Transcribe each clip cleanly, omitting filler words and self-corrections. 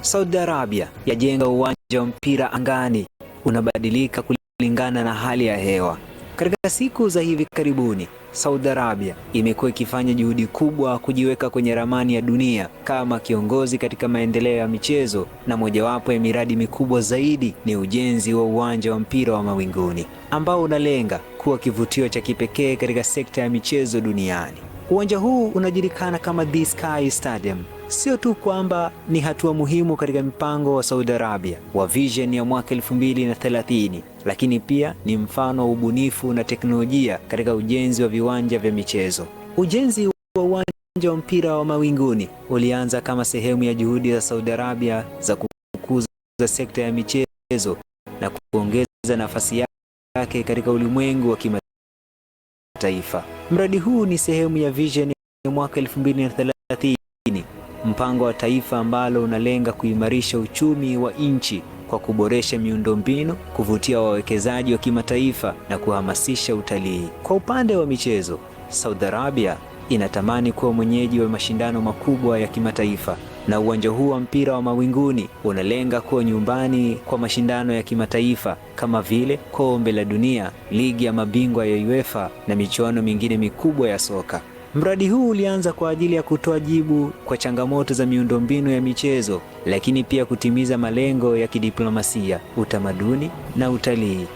Saudi Arabia yajenga uwanja wa mpira angani, unabadilika kulingana na hali ya hewa. Katika siku za hivi karibuni, Saudi Arabia imekuwa ikifanya juhudi kubwa kujiweka kwenye ramani ya dunia kama kiongozi katika maendeleo ya michezo, na mojawapo ya miradi mikubwa zaidi ni ujenzi wa uwanja wa mpira wa mawinguni ambao unalenga kuwa kivutio cha kipekee katika sekta ya michezo duniani. Uwanja huu unajulikana kama The Sky Stadium. Sio tu kwamba ni hatua muhimu katika mpango wa Saudi Arabia wa vision ya mwaka 2030, lakini pia ni mfano wa ubunifu na teknolojia katika ujenzi wa viwanja vya michezo. Ujenzi wa uwanja wa mpira wa mawinguni ulianza kama sehemu ya juhudi za Saudi Arabia za kukuza sekta ya michezo na kuongeza nafasi yake katika ulimwengu wa kimataifa. Mradi huu ni sehemu ya vision ya mwaka 2030, mpango wa taifa ambalo unalenga kuimarisha uchumi wa nchi kwa kuboresha miundombinu, kuvutia wawekezaji wa kimataifa na kuhamasisha utalii. Kwa upande wa michezo, Saudi Arabia inatamani kuwa mwenyeji wa mashindano makubwa ya kimataifa, na uwanja huu wa mpira wa mawinguni unalenga kuwa nyumbani kwa mashindano ya kimataifa kama vile Kombe la Dunia, Ligi ya Mabingwa ya UEFA na michuano mingine mikubwa ya soka. Mradi huu ulianza kwa ajili ya kutoa jibu kwa changamoto za miundombinu ya michezo, lakini pia kutimiza malengo ya kidiplomasia, utamaduni na utalii.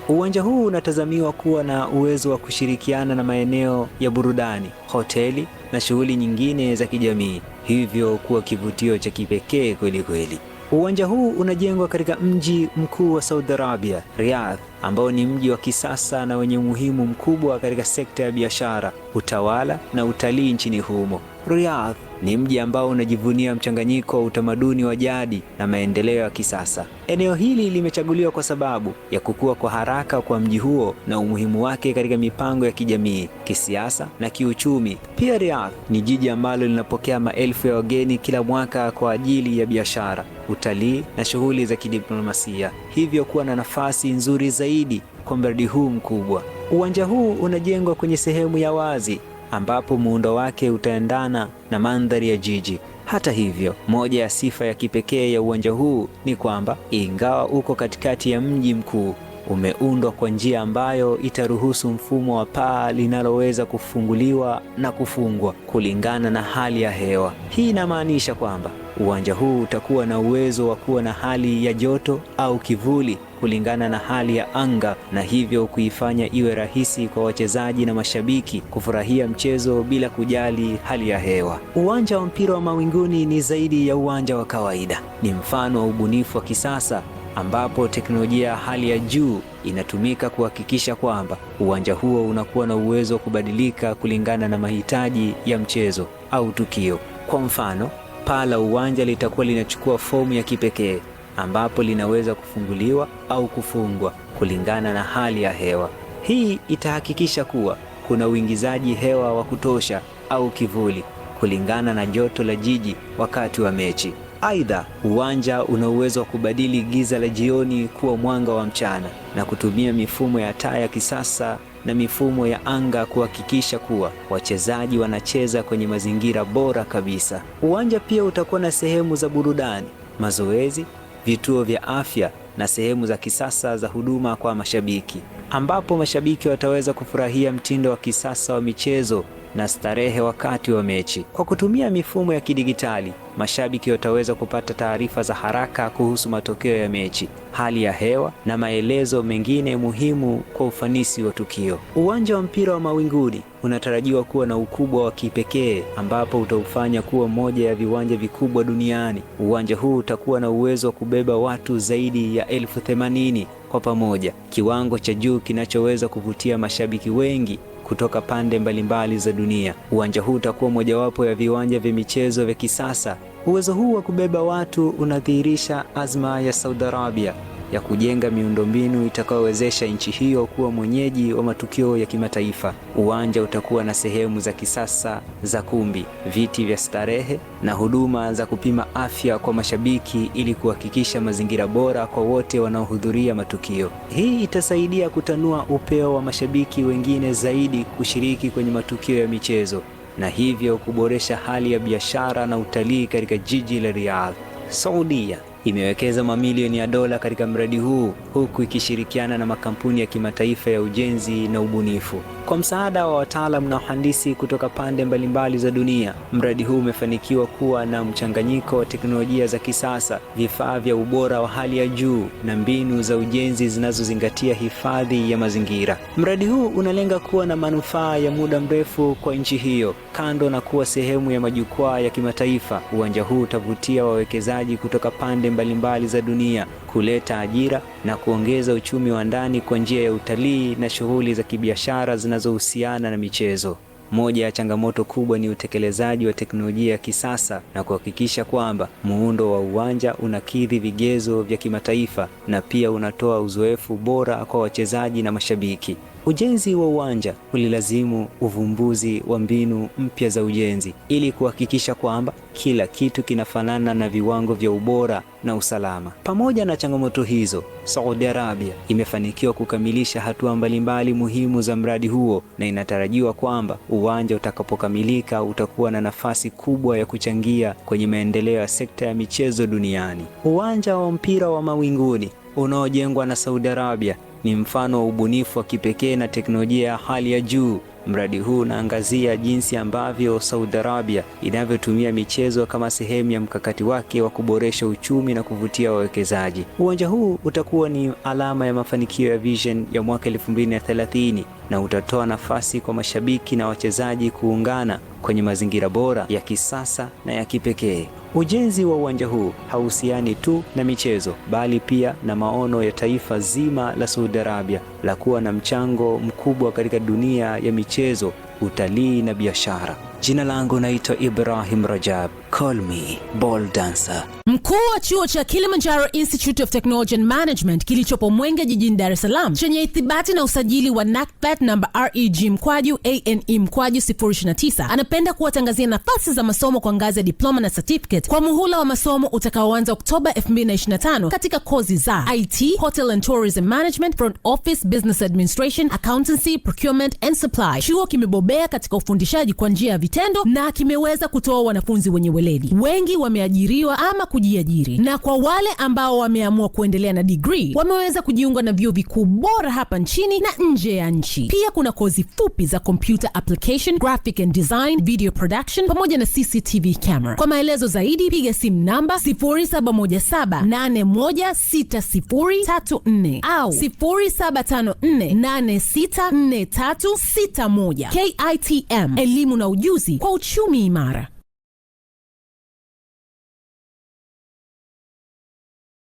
Uwanja huu unatazamiwa kuwa na uwezo wa kushirikiana na maeneo ya burudani, hoteli na shughuli nyingine za kijamii, hivyo kuwa kivutio cha kipekee kweli kweli. Uwanja huu unajengwa katika mji mkuu wa Saudi Arabia, Riyadh, ambao ni mji wa kisasa na wenye umuhimu mkubwa katika sekta ya biashara, utawala na utalii nchini humo. Riyadh ni mji ambao unajivunia mchanganyiko wa utamaduni wa jadi na maendeleo ya kisasa. Eneo hili limechaguliwa kwa sababu ya kukua kwa haraka kwa mji huo na umuhimu wake katika mipango ya kijamii, kisiasa na kiuchumi. Pia Riyadh ni jiji ambalo linapokea maelfu ya wageni kila mwaka kwa ajili ya biashara, utalii na shughuli za kidiplomasia, hivyo kuwa na nafasi nzuri zaidi kwa mradi huu mkubwa. Uwanja huu unajengwa kwenye sehemu ya wazi ambapo muundo wake utaendana na mandhari ya jiji. Hata hivyo, moja ya sifa ya kipekee ya uwanja huu ni kwamba ingawa uko katikati ya mji mkuu, umeundwa kwa njia ambayo itaruhusu mfumo wa paa linaloweza kufunguliwa na kufungwa kulingana na hali ya hewa. Hii inamaanisha kwamba uwanja huu utakuwa na uwezo wa kuwa na hali ya joto au kivuli kulingana na hali ya anga, na hivyo kuifanya iwe rahisi kwa wachezaji na mashabiki kufurahia mchezo bila kujali hali ya hewa. Uwanja wa mpira wa mawinguni ni zaidi ya uwanja wa kawaida. Ni mfano wa ubunifu wa kisasa ambapo teknolojia ya hali ya juu inatumika kuhakikisha kwamba uwanja huo unakuwa na uwezo wa kubadilika kulingana na mahitaji ya mchezo au tukio. Kwa mfano, paa la uwanja litakuwa linachukua fomu ya kipekee ambapo linaweza kufunguliwa au kufungwa kulingana na hali ya hewa. Hii itahakikisha kuwa kuna uingizaji hewa wa kutosha au kivuli kulingana na joto la jiji wakati wa mechi. Aidha, uwanja una uwezo wa kubadili giza la jioni kuwa mwanga wa mchana na kutumia mifumo ya taa ya kisasa na mifumo ya anga kuhakikisha kuwa wachezaji wanacheza kwenye mazingira bora kabisa. Uwanja pia utakuwa na sehemu za burudani, mazoezi, vituo vya afya na sehemu za kisasa za huduma kwa mashabiki, ambapo mashabiki wataweza kufurahia mtindo wa kisasa wa michezo na starehe wakati wa mechi. Kwa kutumia mifumo ya kidigitali, mashabiki wataweza kupata taarifa za haraka kuhusu matokeo ya mechi, hali ya hewa na maelezo mengine muhimu kwa ufanisi wa tukio. Uwanja wa mpira wa mawinguni unatarajiwa kuwa na ukubwa wa kipekee ambapo utaufanya kuwa moja ya viwanja vikubwa duniani. Uwanja huu utakuwa na uwezo wa kubeba watu zaidi ya 80,000 kwa pamoja, kiwango cha juu kinachoweza kuvutia mashabiki wengi kutoka pande mbalimbali za dunia. Uwanja huu utakuwa mojawapo ya viwanja vya michezo vya kisasa. Uwezo huu wa kubeba watu unadhihirisha azma ya Saudi Arabia ya kujenga miundombinu itakayowezesha nchi hiyo kuwa mwenyeji wa matukio ya kimataifa. Uwanja utakuwa na sehemu za kisasa za kumbi, viti vya starehe na huduma za kupima afya kwa mashabiki ili kuhakikisha mazingira bora kwa wote wanaohudhuria matukio. Hii itasaidia kutanua upeo wa mashabiki wengine zaidi kushiriki kwenye matukio ya michezo na hivyo kuboresha hali ya biashara na utalii katika jiji la Riyadh. Saudia imewekeza mamilioni ya dola katika mradi huu, huku ikishirikiana na makampuni ya kimataifa ya ujenzi na ubunifu. Kwa msaada wa wataalamu na wahandisi kutoka pande mbalimbali za dunia, mradi huu umefanikiwa kuwa na mchanganyiko wa teknolojia za kisasa, vifaa vya ubora wa hali ya juu na mbinu za ujenzi zinazozingatia hifadhi ya mazingira. Mradi huu unalenga kuwa na manufaa ya muda mrefu kwa nchi hiyo. Kando na kuwa sehemu ya majukwaa ya kimataifa, uwanja huu utavutia wawekezaji kutoka pande mbalimbali za dunia, kuleta ajira na kuongeza uchumi wa ndani kwa njia ya utalii na shughuli za kibiashara zinazohusiana na michezo. Moja ya changamoto kubwa ni utekelezaji wa teknolojia ya kisasa na kuhakikisha kwamba muundo wa uwanja unakidhi vigezo vya kimataifa na pia unatoa uzoefu bora kwa wachezaji na mashabiki. Ujenzi wa uwanja ulilazimu uvumbuzi wa mbinu mpya za ujenzi ili kuhakikisha kwamba kila kitu kinafanana na viwango vya ubora na usalama. Pamoja na changamoto hizo, Saudi Arabia imefanikiwa kukamilisha hatua mbalimbali muhimu za mradi huo, na inatarajiwa kwamba uwanja utakapokamilika utakuwa na nafasi kubwa ya kuchangia kwenye maendeleo ya sekta ya michezo duniani. Uwanja wa mpira wa mawinguni unaojengwa na Saudi Arabia ni mfano wa ubunifu wa kipekee na teknolojia ya hali ya juu. Mradi huu unaangazia jinsi ambavyo Saudi Arabia inavyotumia michezo kama sehemu ya mkakati wake wa kuboresha uchumi na kuvutia wawekezaji. Uwanja huu utakuwa ni alama ya mafanikio ya Vision ya mwaka 2030 na utatoa nafasi kwa mashabiki na wachezaji kuungana kwenye mazingira bora ya kisasa na ya kipekee. Ujenzi wa uwanja huu hauhusiani tu na michezo, bali pia na maono ya taifa zima la Saudi Arabia la kuwa na mchango mkubwa katika dunia ya michezo, utalii na biashara. Jina langu naitwa Ibrahim Rajab. Call me Ball Dancer. Mkuu wa chuo cha Kilimanjaro Institute of Technology and Management kilichopo Mwenge jijini Dar es Salaam chenye ithibati na usajili wa NACTVET namba REG/ANE/029 anapenda kuwatangazia nafasi za masomo kwa ngazi ya diploma na certificate kwa muhula wa masomo utakaoanza Oktoba 2025 katika kozi za IT, Hotel and Tourism Management, Front Office, Business Administration, Accountancy, Procurement and Supply. Chuo kimebobea katika ufundishaji kwa njia ya vitendo na kimeweza kutoa wanafunzi wenye weledi. Wengi wameajiriwa ama kujiajiri, na kwa wale ambao wameamua kuendelea na degree wameweza kujiunga na vyuo vikuu bora hapa nchini na nje ya nchi. Pia kuna kozi fupi za computer application, graphic and design, video production pamoja na CCTV camera. Kwa maelezo zaidi piga simu namba 0717816034 au 0754864361. KITM, elimu na ujuzi kwa uchumi imara.